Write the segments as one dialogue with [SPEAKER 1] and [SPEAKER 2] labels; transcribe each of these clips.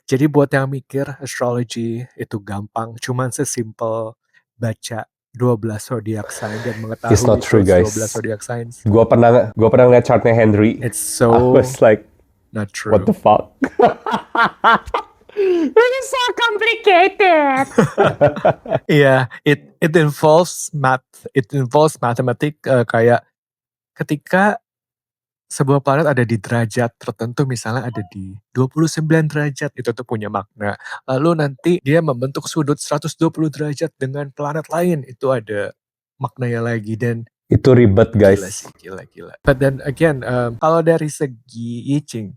[SPEAKER 1] Jadi buat yang mikir astrology itu gampang, cuman sesimpel baca 12 zodiac sign dan
[SPEAKER 2] It's not
[SPEAKER 1] mengetahui
[SPEAKER 2] true,
[SPEAKER 1] those 12
[SPEAKER 2] guys.
[SPEAKER 1] zodiac signs.
[SPEAKER 2] Gua pernah ngeliat chartnya Henry.
[SPEAKER 1] It's
[SPEAKER 2] I
[SPEAKER 1] so
[SPEAKER 2] was like,
[SPEAKER 1] not
[SPEAKER 2] what the
[SPEAKER 1] true.
[SPEAKER 2] fuck?
[SPEAKER 3] This is so complicated.
[SPEAKER 1] Yeah, it involves math. It involves mathematics kayak ketika sebuah planet ada di derajat tertentu, misalnya ada di 29 derajat, itu tuh punya makna. Lalu nanti dia membentuk sudut 120 derajat dengan planet lain, itu ada maknanya lagi. Dan
[SPEAKER 2] Itu ribet, guys.
[SPEAKER 1] gila sih, gila. But then again, kalau dari segi I Ching,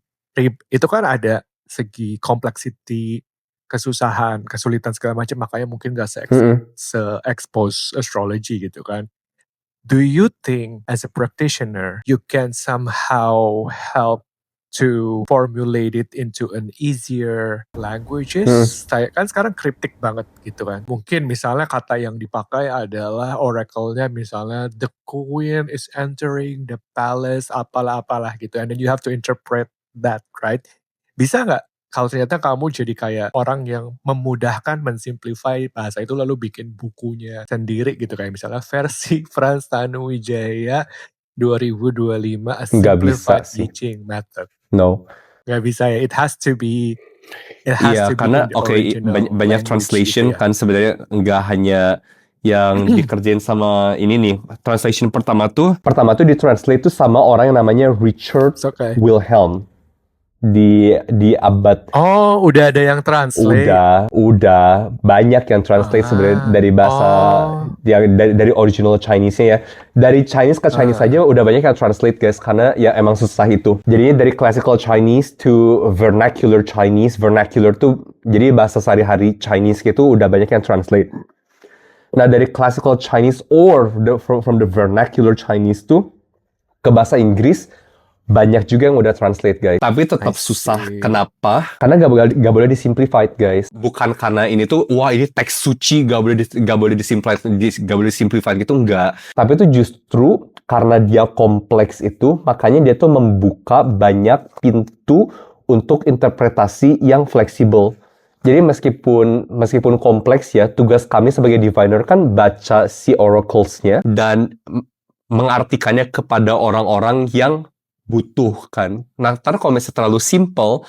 [SPEAKER 1] itu kan ada segi complexity, kesusahan, kesulitan segala macam, makanya mungkin gak se-expose astrology gitu kan. Do you think as a practitioner you can somehow help to formulate it into an easier languages? Kayak kan sekarang cryptic banget gitu kan. Mungkin misalnya kata yang dipakai adalah oracle-nya misalnya the queen is entering the palace apalah gitu. And then you have to interpret that, right? Bisa nggak kalau ternyata kamu jadi kayak orang yang memudahkan mensimplify bahasa itu lalu bikin bukunya sendiri gitu, kayak misalnya versi Frans Tanuwijaya 2025 A
[SPEAKER 2] Nggak bisa
[SPEAKER 1] Simplified
[SPEAKER 2] sih.
[SPEAKER 1] I Ching Method.
[SPEAKER 2] No.
[SPEAKER 1] Nggak bisa ya, it has to be
[SPEAKER 2] Iya, karena
[SPEAKER 1] in the original
[SPEAKER 2] banyak
[SPEAKER 1] language
[SPEAKER 2] translation
[SPEAKER 1] gitu ya.
[SPEAKER 2] kan sebenarnya nggak hanya yang dikerjain sama ini nih. Translation pertama tuh ditranslate tuh sama orang yang namanya Richard
[SPEAKER 1] It's okay.
[SPEAKER 2] Wilhelm di abad.
[SPEAKER 1] Oh, udah ada yang translate.
[SPEAKER 2] Udah banyak yang translate sebenarnya dari bahasa yang dari original Chinese-nya ya. Dari Chinese ke Chinese aja udah banyak yang translate, guys, karena ya emang susah itu. Jadinya dari classical Chinese to vernacular Chinese. Vernacular tuh jadi bahasa sehari-hari Chinese gitu udah banyak yang translate. Nah, dari classical Chinese or from the vernacular Chinese tuh ke bahasa Inggris banyak juga yang udah translate, guys. Tapi tetap susah. Kenapa? Karena gak boleh disimplified, guys. Bukan karena ini tuh, wah ini teks suci gak boleh disimplified gitu, enggak. Tapi itu justru karena dia kompleks itu, makanya dia tuh membuka banyak pintu untuk interpretasi yang fleksibel. Jadi meskipun kompleks ya, tugas kami sebagai diviner kan baca si oracles-nya dan mengartikannya kepada orang-orang yang butuh kan. Nah, kalau misalnya terlalu simple,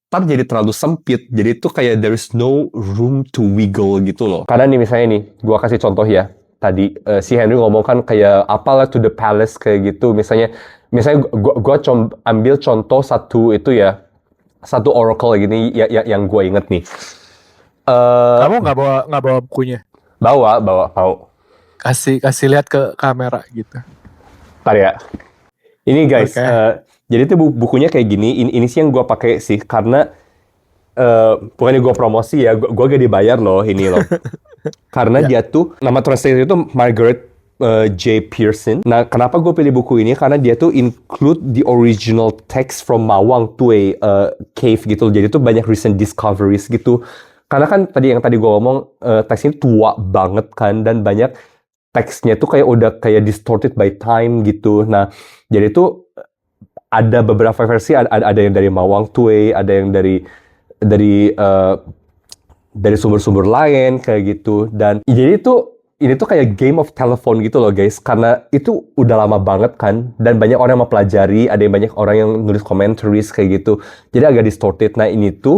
[SPEAKER 2] jadi terlalu sempit. Jadi itu kayak there is no room to wiggle gitu loh. Karena nih misalnya nih, gua kasih contoh ya. Tadi si Henry ngomong kan kayak apalah to the palace kayak gitu. Misalnya gua ambil contoh satu oracle gini yang gua inget nih.
[SPEAKER 1] Kamu nggak bawa bukunya?
[SPEAKER 2] Bawa.
[SPEAKER 1] Kasih lihat ke kamera gitu.
[SPEAKER 2] Ntar ya. Ini guys, jadi tuh bukunya kayak gini. Ini sih yang gue pakai sih karena bukannya gue promosi ya, gue gak dibayar loh ini loh. Karena dia tuh nama translator itu Margaret J. Pearson. Nah, kenapa gue pilih buku ini? Karena dia tuh include the original text from Mawang Tue cave gitu. Jadi tuh banyak recent discoveries gitu. Karena kan yang tadi gue ngomong teks ini tua banget kan dan banyak teksnya tuh kayak udah kayak distorted by time gitu. Nah, jadi tuh ada beberapa versi, ada yang dari Mawang Tue, ada yang dari sumber-sumber lain kayak gitu. Dan jadi tuh ini tuh kayak game of telephone gitu loh, guys, karena itu udah lama banget kan dan banyak orang yang mempelajari, ada yang banyak orang yang nulis commentaries kayak gitu. Jadi agak distorted. Nah,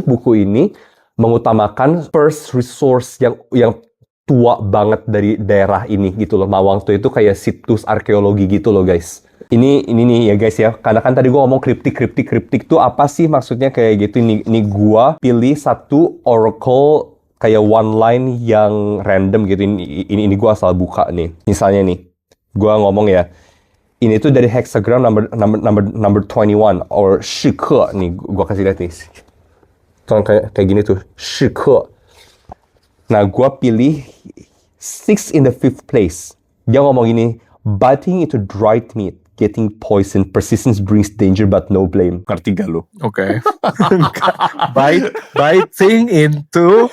[SPEAKER 2] buku ini mengutamakan first resource yang tua banget dari daerah ini gitu loh. Mawang Tue itu kayak situs arkeologi gitu loh, guys. Ini nih ya guys ya. Karena kan tadi gue ngomong kriptik tuh apa sih maksudnya kayak gitu. Ini gue pilih satu oracle kayak one line yang random gitu. Ini gue asal buka nih. Misalnya nih, gue ngomong ya. Ini tuh dari hexagram number 21 or shike nih. Gue kasih lihat nih. Kayak gini tuh, shike. Nah, gue pilih 6 in the 5th place. Dia ngomong gini, biting into dried meat, getting poisoned, persistence brings danger but no blame. Ngerti gak lu?
[SPEAKER 1] Oke. Biting into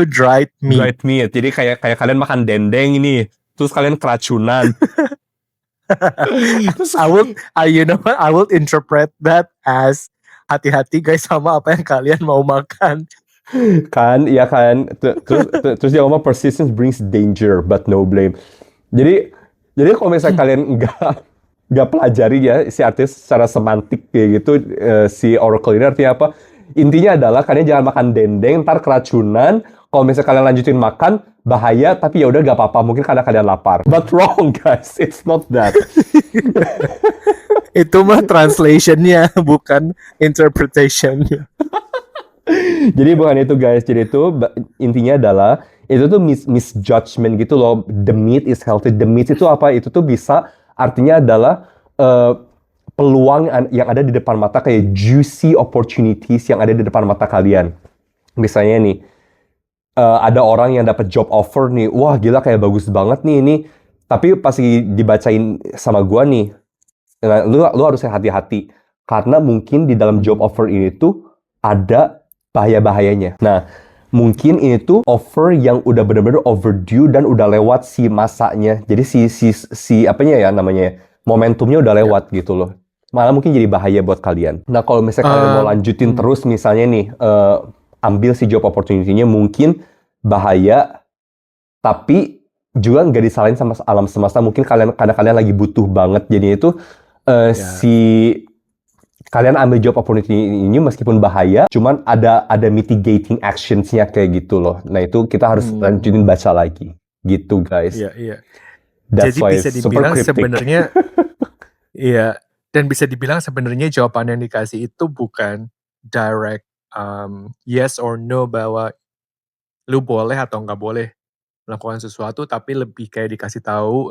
[SPEAKER 1] dried meat.
[SPEAKER 2] Dried meat. Jadi kayak kalian makan dendeng ini, terus kalian keracunan.
[SPEAKER 1] I will interpret that as hati-hati guys sama apa yang kalian mau makan.
[SPEAKER 2] Kan, iya kan. Terus dia ngomong persistence brings danger but no blame. Jadi kalau misalnya kalian nggak pelajari ya si artis secara semantik kayak gitu, si oracle ini artinya apa? Intinya adalah kalian jangan makan dendeng, ntar keracunan. Kalau misalnya kalian lanjutin makan, bahaya. Tapi ya udah nggak apa-apa, mungkin karena kalian lapar. But wrong guys, it's not that.
[SPEAKER 1] Itu mah translationnya bukan interpretationnya.
[SPEAKER 2] Jadi bukan itu guys, jadi itu intinya adalah itu tuh misjudgment gitu loh. The meat is healthy. The meat itu apa? Itu tuh bisa artinya adalah peluang yang ada di depan mata, kayak juicy opportunities yang ada di depan mata kalian. Misalnya nih, ada orang yang dapat job offer nih, wah gila kayak bagus banget nih ini. Tapi pas dibacain sama gua nih, lu harus hati-hati karena mungkin di dalam job offer ini tuh ada bahaya-bahayanya. Nah, mungkin ini tuh offer yang udah benar-benar overdue dan udah lewat si masanya. Jadi si apanya ya namanya, momentumnya udah lewat gitu loh. Malah mungkin jadi bahaya buat kalian. Nah, kalau misalnya kalian mau lanjutin terus misalnya nih, ambil si job opportunity-nya, mungkin bahaya, tapi juga nggak disalahin sama alam semesta. Mungkin karena kalian lagi butuh banget. Jadi itu kalian ambil job opportunity ini meskipun bahaya, cuman ada mitigating actions-nya kayak gitu loh. Nah itu kita harus lanjutin baca lagi, gitu guys.
[SPEAKER 1] Iya.
[SPEAKER 2] That's
[SPEAKER 1] Jadi
[SPEAKER 2] why
[SPEAKER 1] bisa
[SPEAKER 2] it's super
[SPEAKER 1] dibilang
[SPEAKER 2] cryptic.
[SPEAKER 1] sebenarnya, iya, dan bisa dibilang sebenarnya jawaban yang dikasih itu bukan direct yes or no bahwa lu boleh atau nggak boleh melakukan sesuatu, tapi lebih kayak dikasih tahu,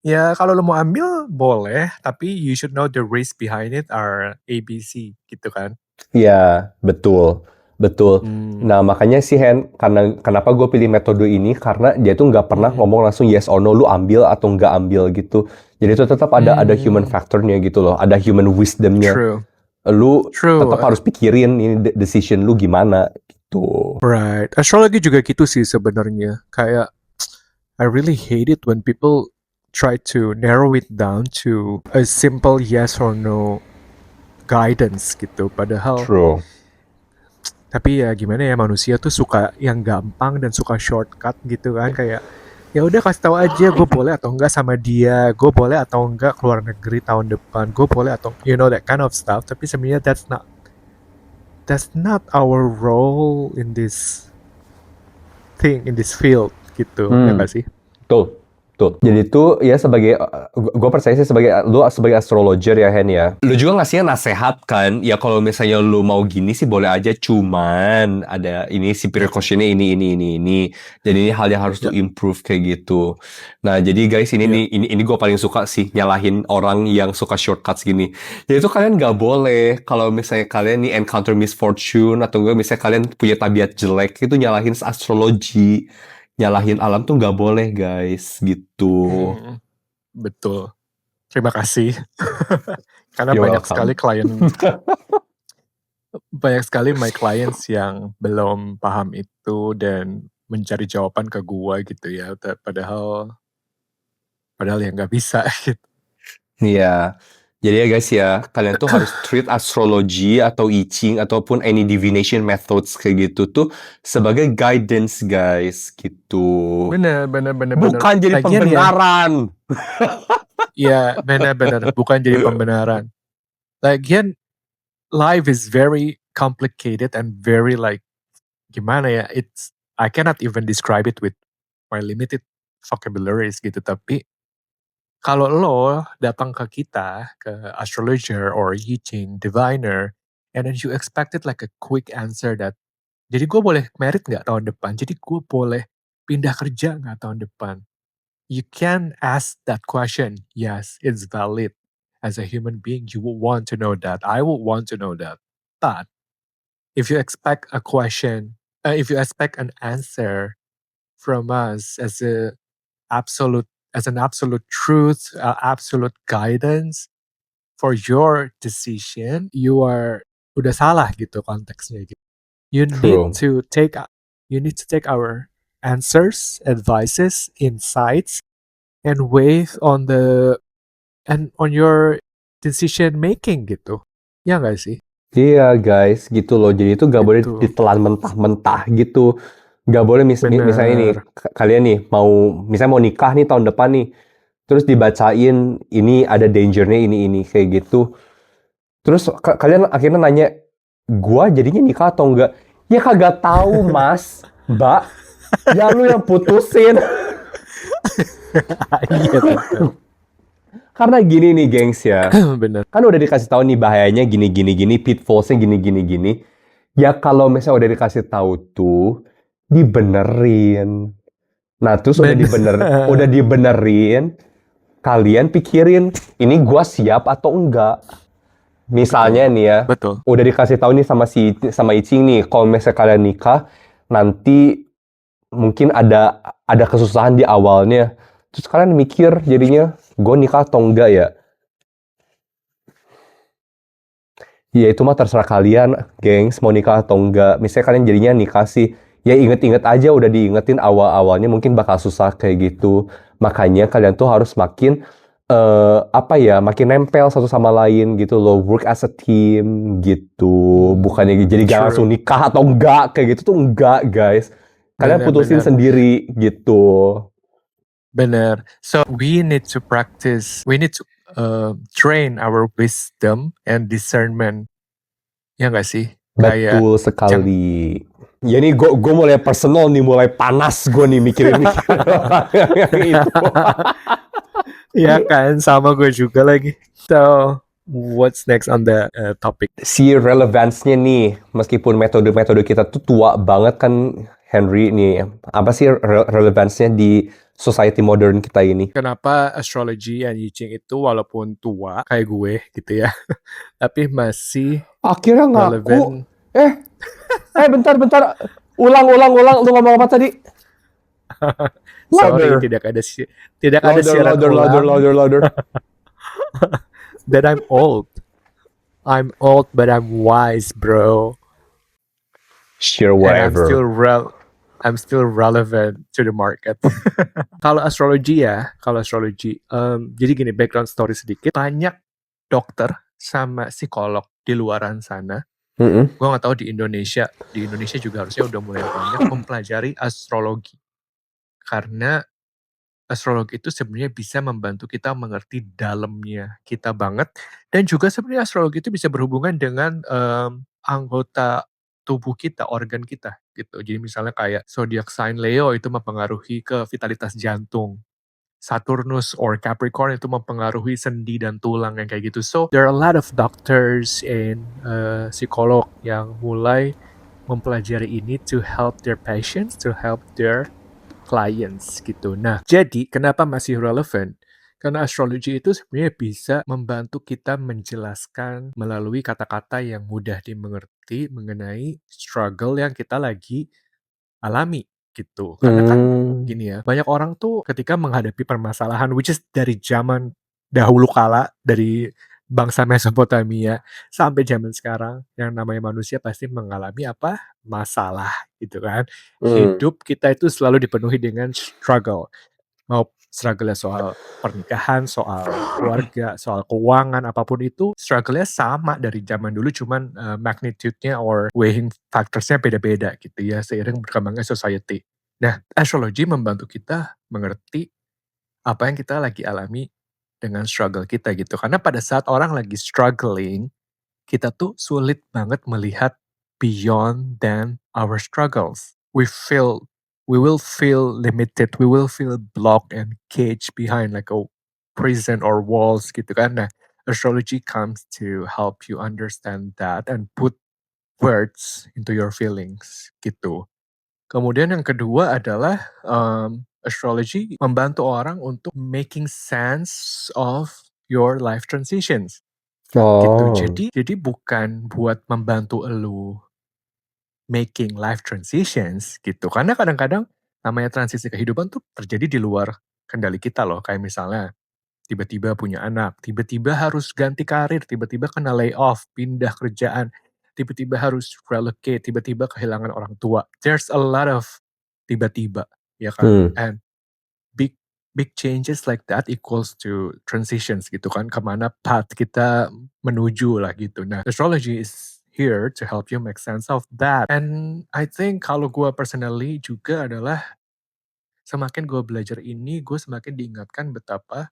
[SPEAKER 1] ya kalau lu mau ambil boleh, tapi you should know the risk behind it are ABC gitu kan.
[SPEAKER 2] Iya, betul. Nah makanya sih Hen, kenapa gue pilih metode ini, karena dia tuh nggak pernah ngomong langsung yes or no, lu ambil atau nggak ambil gitu. Jadi itu tetap ada human factornya gitu loh, ada human wisdomnya.
[SPEAKER 1] True.
[SPEAKER 2] Lu tetap harus pikirin ini decision lu gimana gitu.
[SPEAKER 1] Right. Astrologi juga gitu sih sebenarnya. Kayak I really hate it when people try to narrow it down to a simple yes or no guidance gitu. Padahal
[SPEAKER 2] True.
[SPEAKER 1] tapi ya gimana ya, manusia tuh suka yang gampang dan suka shortcut gitu kan, kayak ya udah kasih tahu aja gue boleh atau enggak sama dia, gue boleh atau enggak keluar negeri tahun depan, gue boleh atau that kind of stuff. Tapi sebenarnya that's not our role in this thing, in this field gitu. Ya nggak sih?
[SPEAKER 2] Tuh. Jadi tuh ya sebagai gue percaya sih lu sebagai astrologer ya Hen ya. Lu juga ngasihnya nasehat kan. Ya kalau misalnya lu mau gini sih boleh aja, cuman ada ini si precautionnya ini. Jadi ini hal yang harus lu improve kayak gitu. Nah, jadi guys ini gue paling suka sih nyalahin orang yang suka shortcuts gini. Jadi tuh kalian nggak boleh kalau misalnya kalian nih encounter misfortune atau enggak misalnya kalian punya tabiat jelek itu nyalahin astrologi. Nyalahin alam tuh nggak boleh guys, gitu.
[SPEAKER 1] Betul. Terima kasih. Karena
[SPEAKER 2] You're
[SPEAKER 1] banyak
[SPEAKER 2] welcome.
[SPEAKER 1] sekali my clients yang belum paham itu dan mencari jawaban ke gua gitu ya. Padahal ya nggak bisa gitu.
[SPEAKER 2] Iya. Jadi ya guys ya, kalian tuh harus treat astrologi atau I Ching ataupun any divination methods kayak gitu tuh sebagai guidance guys, gitu.
[SPEAKER 1] Bener.
[SPEAKER 2] Bukan jadi pembenaran.
[SPEAKER 1] Iya, benar. Bukan jadi pembenaran. Lagian, life is very complicated and very like, gimana ya, I cannot even describe it with my limited vocabularies gitu. Tapi, kalau lo datang ke kita, ke astrologer or I Ching, diviner, and then you expected like a quick answer that, jadi gue boleh merit nggak tahun depan? Jadi gue boleh pindah kerja nggak tahun depan? You can ask that question. Yes, it's valid. As a human being, you will want to know that. I would want to know that. But if you expect a question, if you expect an answer from us as an absolute truth, absolute guidance for your decision, you are udah salah gitu konteksnya gitu. You need to take our answers, advices, insights, and weigh on your decision making gitu. Ya nggak sih?
[SPEAKER 2] Iya guys, gitu loh. Jadi itu gak boleh
[SPEAKER 1] Gitu.
[SPEAKER 2] ditelan mentah-mentah gitu. Gak boleh misalnya nih,
[SPEAKER 1] Bener.
[SPEAKER 2] kalian nih misalnya mau nikah nih tahun depan nih. Terus dibacain ini ada dangernya ini kayak gitu. Terus kalian akhirnya nanya, gua jadinya nikah atau enggak? Ya kagak tahu mas, mbak. Ya lu yang putusin.
[SPEAKER 1] Iya bener.
[SPEAKER 2] Karena gini nih gengs ya.
[SPEAKER 1] Bener.
[SPEAKER 2] Kan udah dikasih tahu nih bahayanya gini, pitfallsnya gini. Ya kalau misalnya udah dikasih tahu tuh, dibenerin. Nah terus udah
[SPEAKER 1] Bener.
[SPEAKER 2] dibenerin, kalian pikirin, ini gua siap atau enggak? Misalnya
[SPEAKER 1] Betul.
[SPEAKER 2] nih ya,
[SPEAKER 1] Betul.
[SPEAKER 2] udah dikasih tahu nih sama Icing nih, kalau misalnya kalian nikah, nanti mungkin ada kesusahan di awalnya. Terus kalian mikir jadinya, gue nikah atau enggak ya? Ya itu mah terserah kalian, gengs, mau nikah atau enggak. Misalnya kalian jadinya nikah sih, ya inget-inget aja udah diingetin awal-awalnya mungkin bakal susah kayak gitu. Makanya kalian tuh harus makin makin nempel satu sama lain gitu loh, work as a team gitu. Bukannya jadi jangan langsung
[SPEAKER 1] True.
[SPEAKER 2] nikah atau enggak kayak gitu tuh enggak, guys. Kalian putusin
[SPEAKER 1] Bener-bener.
[SPEAKER 2] sendiri gitu.
[SPEAKER 1] Bener. So we need to practice. We need to train our wisdom and discernment. Ya nggak sih? Kayak
[SPEAKER 2] Betul
[SPEAKER 1] jangan.
[SPEAKER 2] sekali. Ya nih gue mulai personal nih, mulai panas gue nih mikirin yang itu.
[SPEAKER 1] Ya kan, sama gue juga lagi. So, what's next on the topic?
[SPEAKER 2] Si relevansnya nih, meskipun metode-metode kita tuh tua banget kan, Henry nih. Apa sih relevansnya di society modern kita ini?
[SPEAKER 1] Kenapa astrology and I Ching itu walaupun tua kayak gue gitu ya, tapi masih
[SPEAKER 2] Akhirnya ngaku.
[SPEAKER 1] relevant.
[SPEAKER 2] Bentar. Ulang. Lu ngomong apa tadi?
[SPEAKER 1] Sorry,
[SPEAKER 2] Louder.
[SPEAKER 1] tidak ada siaran ulang.
[SPEAKER 2] Louder.
[SPEAKER 1] That I'm old. I'm old, but I'm wise, bro.
[SPEAKER 2] Sure,
[SPEAKER 1] And
[SPEAKER 2] whatever.
[SPEAKER 1] I'm still relevant to the market. Kalau astrologi, jadi gini, background story sedikit. Banyak dokter sama psikolog di luaran sana.
[SPEAKER 2] Mm-mm.
[SPEAKER 1] Gue nggak tahu di Indonesia juga harusnya udah mulai banyak mempelajari astrologi. Karena astrologi itu sebenarnya bisa membantu kita mengerti dalamnya kita banget. Dan juga sebenarnya astrologi itu bisa berhubungan dengan anggota tubuh kita, organ kita gitu. Jadi misalnya kayak zodiac sign Leo itu mempengaruhi ke vitalitas jantung. Saturnus or Capricorn itu mempengaruhi sendi dan tulang yang kayak gitu. So there are a lot of doctors and psikolog yang mulai mempelajari ini to help their patients, to help their clients gitu. Nah, jadi kenapa masih relevan? Karena astrologi itu sebenarnya bisa membantu kita menjelaskan melalui kata-kata yang mudah dimengerti mengenai struggle yang kita lagi alami gitu. Karena kan gini ya, banyak orang tuh ketika menghadapi permasalahan which is dari zaman dahulu kala, dari bangsa Mesopotamia sampai zaman sekarang, yang namanya manusia pasti mengalami apa? Masalah gitu kan. Hidup kita itu selalu dipenuhi dengan struggle. Mau struggle soal pernikahan, soal keluarga, soal keuangan, apapun itu struggle-nya sama dari zaman dulu, cuman magnitude-nya or weighing factors-nya beda-beda gitu ya, seiring berkembangnya society. Nah, astrology membantu kita mengerti apa yang kita lagi alami dengan struggle kita gitu. Karena pada saat orang lagi struggling, kita tuh sulit banget melihat beyond than our struggles. We will feel limited, we will feel blocked and caged behind like a prison or walls gitu kan. Nah, astrology comes to help you understand that and put words into your feelings gitu. Kemudian yang kedua adalah astrology membantu orang untuk making sense of your life transitions. Gitu. Jadi bukan buat membantu elu making life transitions gitu. Karena kadang-kadang namanya transisi kehidupan tuh terjadi di luar kendali kita loh. Kayak misalnya tiba-tiba punya anak, tiba-tiba harus ganti karir, tiba-tiba kena layoff, pindah kerjaan, tiba-tiba harus relocate, tiba-tiba kehilangan orang tua. There's a lot of tiba-tiba, ya kan? And big big changes like that equals to transitions gitu kan, kemana path kita menuju lah gitu. Nah, astrology is here to help you make sense of that. And I think kalau gue personally juga adalah semakin gue belajar ini, gue semakin diingatkan betapa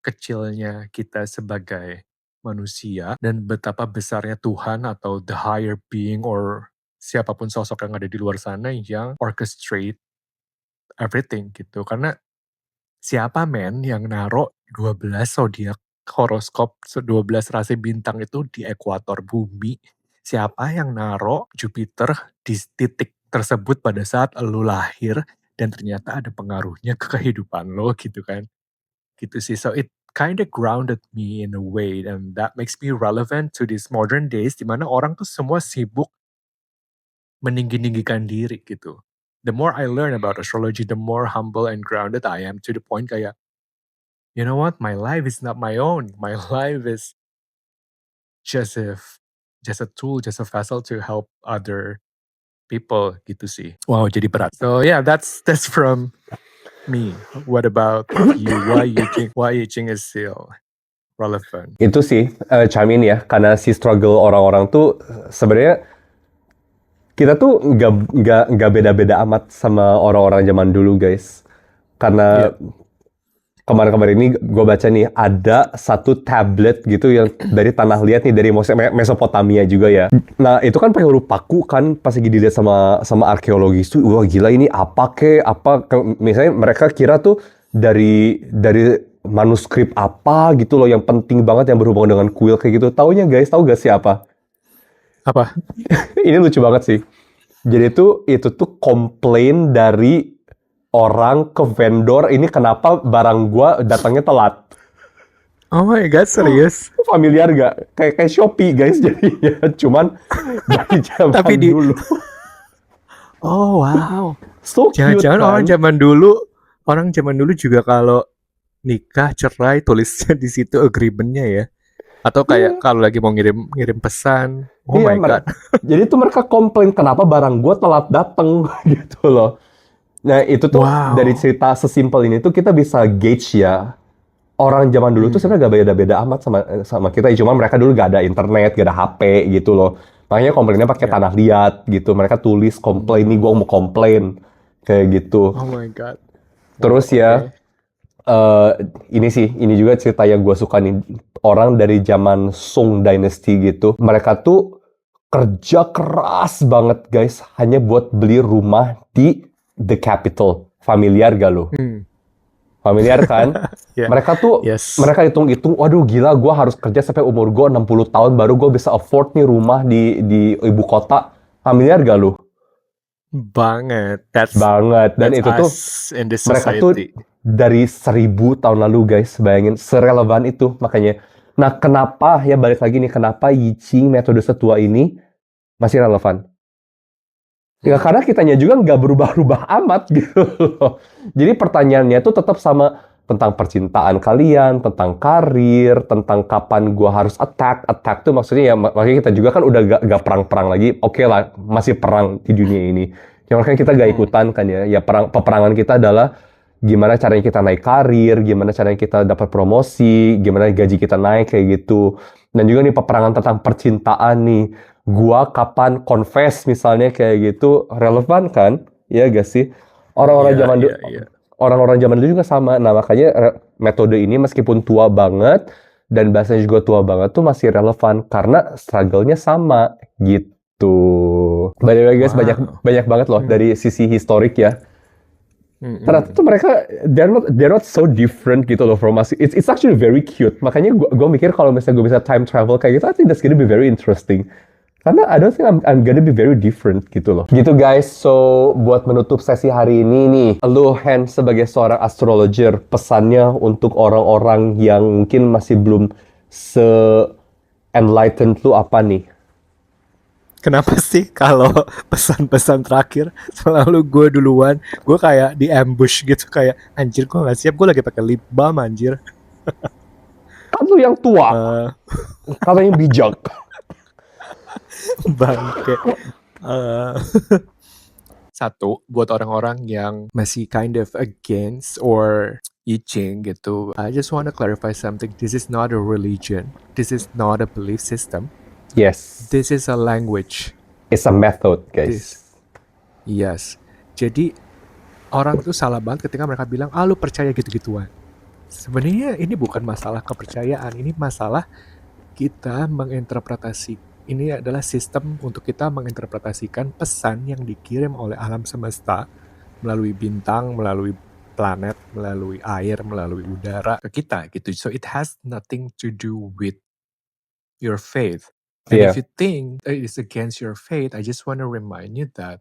[SPEAKER 1] kecilnya kita sebagai manusia dan betapa besarnya Tuhan atau the higher being or siapapun sosok yang ada di luar sana yang orchestrate everything gitu. Karena siapa men yang naruh 12 zodiak horoskop 12 rasi bintang itu di ekuator bumi? Siapa yang naruh Jupiter di titik tersebut pada saat lu lahir dan ternyata ada pengaruhnya ke kehidupan lo gitu kan? Gitu sih. So it kind of grounded me in a way and that makes me relevant to these modern days di mana orang tuh semua sibuk meninggi-ninggikan diri gitu. The more I learn about astrology, the more humble and grounded I am to the point kayak, you know what, my life is not my own. My life is just a tool, just a vessel to help other people gitu sih. Wow, jadi berat. So yeah, that's from me. What about you? Why I Ching is still relevant?
[SPEAKER 2] Itu sih chime in ya, karena si struggle orang-orang tuh sebenarnya kita tuh nggak beda-beda amat sama orang-orang zaman dulu guys. Karena kemarin-kemarin ini gue baca nih ada satu tablet gitu yang dari tanah liat nih, dari Mesopotamia juga ya. Nah itu kan pakai huruf paku kan, pas lagi dilihat sama arkeologis tuh, wah gila ini apa misalnya mereka kira tuh dari manuskrip apa gitu loh yang penting banget yang berhubungan dengan kuil kayak gitu. Tahu gak sih apa?
[SPEAKER 1] Apa?
[SPEAKER 2] Ini lucu banget sih. Jadi itu tuh komplain dari orang ke vendor, ini kenapa barang gua datangnya telat.
[SPEAKER 1] Oh my god, serius?
[SPEAKER 2] Familiar gak? Kayak Shopee guys jadinya, cuman dari zaman dulu.
[SPEAKER 1] Oh wow.
[SPEAKER 2] So cute
[SPEAKER 1] Jangan-jangan
[SPEAKER 2] kan?
[SPEAKER 1] orang zaman dulu juga kalau nikah cerai tulisnya di situ agreement-nya ya. Atau kayak kalau lagi mau ngirim pesan. Oh my god.
[SPEAKER 2] Jadi tuh mereka komplain kenapa barang gue telat dateng gitu loh. Nah itu tuh dari cerita sesimpel ini tuh kita bisa gauge ya. Orang zaman dulu tuh sebenarnya gak beda-beda amat sama kita. Cuma mereka dulu gak ada internet, gak ada HP gitu loh. Makanya komplainnya pakai tanah liat gitu. Mereka tulis komplain nih, gue mau komplain kayak gitu.
[SPEAKER 1] Oh my god.
[SPEAKER 2] Terus ini juga cerita yang gue suka nih. Orang dari zaman Song Dynasty gitu, mereka tuh kerja keras banget guys, hanya buat beli rumah di the capital. Familiar gak lo? Familiar kan? Mereka tuh, mereka hitung-hitung, waduh gila gue harus kerja sampai umur gue 60 tahun baru gue bisa afford nih rumah di ibu kota. Familiar gak lo?
[SPEAKER 1] Banget.
[SPEAKER 2] Banget. Dan itu tuh, mereka tuh dari 1000 tahun lalu guys, bayangin serelevan itu makanya. Nah kenapa ya balik lagi nih, kenapa I Ching metode setua ini masih relevan? Ya karena kitanya juga nggak berubah-ubah amat gitu loh. Jadi pertanyaannya tuh tetap sama, tentang percintaan kalian, tentang karir, tentang kapan gua harus attack tuh maksudnya ya, makanya kita juga kan udah gak perang-perang lagi. Oke lah, masih perang di dunia ini. Yang makanya kita gak ikutan kan ya. Ya peperangan kita adalah gimana caranya kita naik karir, gimana caranya kita dapat promosi, gimana gaji kita naik kayak gitu. Dan juga nih peperangan tentang percintaan nih. Gua kapan confess misalnya kayak gitu, relevan kan? Ya gak sih? Orang-orang zaman dulu, orang-orang zaman dulu juga sama. Nah makanya metode ini meskipun tua banget dan bahasanya juga tua banget tuh masih relevan karena struggle-nya sama gitu. By the way guys, banyak banget loh dari sisi historik ya. Ternyata tuh mereka they're not so different gitu loh from us. It's actually very cute. Makanya gue mikir kalau misalnya gue bisa time travel kayak gitu, I think that's gonna be very interesting. Karena I don't think I'm gonna be very different gitu loh. Gitu guys, so buat menutup sesi hari ini nih, lu Hen sebagai seorang astrologer, pesannya untuk orang-orang yang mungkin masih belum se-enlightened lu apa nih?
[SPEAKER 1] Kenapa sih kalau pesan-pesan terakhir selalu gue duluan, gue kayak di ambush gitu, kayak anjir gue gak siap, gue lagi pakai lip balm anjir.
[SPEAKER 2] Kan lu yang tua, kalau yang bijak.
[SPEAKER 1] Bangke. Satu, buat orang-orang yang masih kind of against or I Ching gitu, I just want to clarify something. This is not a religion. This is not a belief system.
[SPEAKER 2] Yes.
[SPEAKER 1] This is a language.
[SPEAKER 2] It's a method, guys.
[SPEAKER 1] This. Yes. Jadi orang tuh salah banget ketika mereka bilang, lu percaya gitu-gituan. Sebenarnya ini bukan masalah kepercayaan, ini masalah kita menginterpretasi. Ini adalah sistem untuk kita menginterpretasikan pesan yang dikirim oleh alam semesta melalui bintang, melalui planet, melalui air, melalui udara ke kita gitu. So it has nothing to do with your faith. And
[SPEAKER 2] Yeah.
[SPEAKER 1] if you think it is against your faith, I just want to remind you that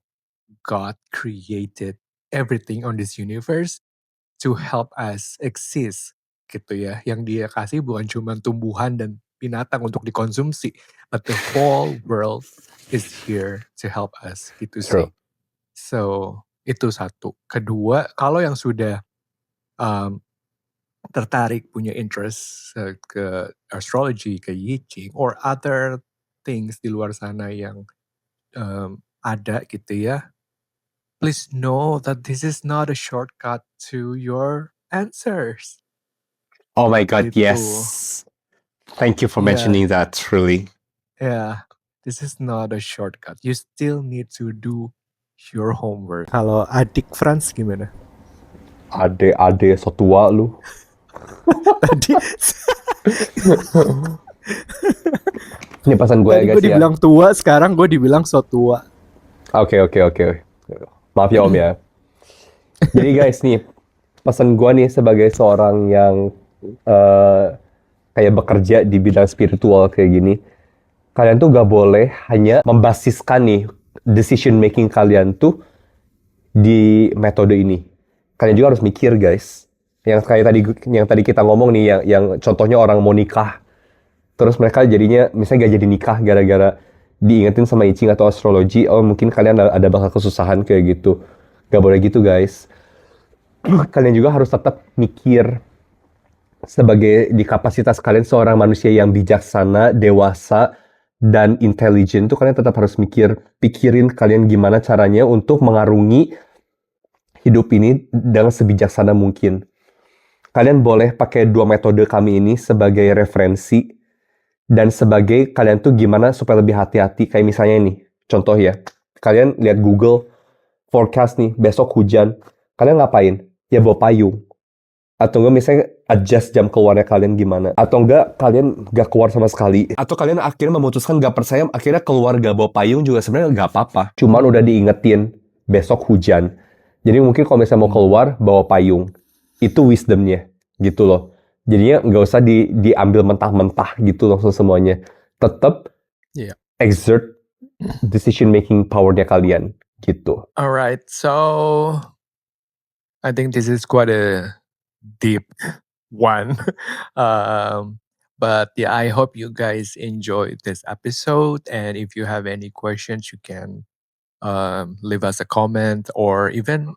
[SPEAKER 1] God created everything on this universe to help us exist gitu ya. Yang dia kasih bukan cuma tumbuhan dan binatang untuk dikonsumsi, but the whole world is here to help us gitu sih.
[SPEAKER 2] True.
[SPEAKER 1] So itu satu. Kedua, kalau yang sudah tertarik punya interest ke astrology, ke I Ching, or other things di luar sana yang ada gitu ya, please know that this is not a shortcut to your answers.
[SPEAKER 2] Oh my God,
[SPEAKER 1] Gitu.
[SPEAKER 2] yes. Thank you for
[SPEAKER 1] Yeah.
[SPEAKER 2] mentioning that, truly.
[SPEAKER 1] Yeah, this is not a shortcut. You still need to do your homework. Kalau adik Franz gimana?
[SPEAKER 2] Ade so tua lu.
[SPEAKER 1] Tadi
[SPEAKER 2] Ini pesan gue ya
[SPEAKER 1] tadi
[SPEAKER 2] guys
[SPEAKER 1] gue
[SPEAKER 2] ya.
[SPEAKER 1] dibilang tua, sekarang gue dibilang so tua.
[SPEAKER 2] Oke. Maaf ya Om ya. Jadi guys nih, pesan gue nih sebagai seorang yang kayak bekerja di bidang spiritual kayak gini, kalian tuh gak boleh hanya membasiskan nih decision making kalian tuh di metode ini. Kalian juga harus mikir guys. Yang tadi kita ngomong nih, yang contohnya orang mau nikah, terus mereka jadinya misalnya gak jadi nikah gara-gara diingetin sama I Ching atau astrologi, oh mungkin kalian ada bakal kesusahan kayak gitu. Gak boleh gitu guys. Kalian juga harus tetap mikir sebagai di kapasitas kalian seorang manusia yang bijaksana, dewasa, dan intelligent tuh kalian tetap harus pikirin kalian gimana caranya untuk mengarungi hidup ini dengan sebijaksana mungkin. Kalian boleh pakai 2 metode kami ini sebagai referensi dan sebagai kalian tuh gimana supaya lebih hati-hati. Kayak misalnya nih, contoh ya, kalian lihat Google forecast nih, besok hujan. Kalian ngapain? Ya bawa payung. Atau enggak misalnya adjust jam keluarnya kalian gimana. Atau enggak kalian gak keluar sama sekali. Atau kalian akhirnya memutuskan gak percaya, akhirnya keluar gak bawa payung juga sebenarnya gak apa-apa. Cuman udah diingetin besok hujan. Jadi mungkin kalau misalnya mau keluar bawa payung. Itu wisdomnya gitu loh. Jadinya gak usah diambil mentah-mentah gitu langsung semuanya. Tetap exert decision making powernya kalian gitu.
[SPEAKER 1] Alright, so I think this is quite a deep one. But yeah, I hope you guys enjoyed this episode. And if you have any questions, you can leave us a comment or even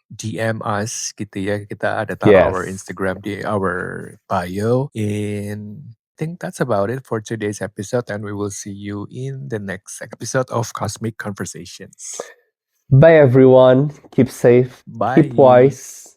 [SPEAKER 1] DM us gitu ya. Kita ada taruh our Instagram di our bio. And I think that's about it for today's episode. And we will see you in the next episode of Cosmic Conversations.
[SPEAKER 2] Bye everyone. Keep safe.
[SPEAKER 1] Bye.
[SPEAKER 2] Keep wise.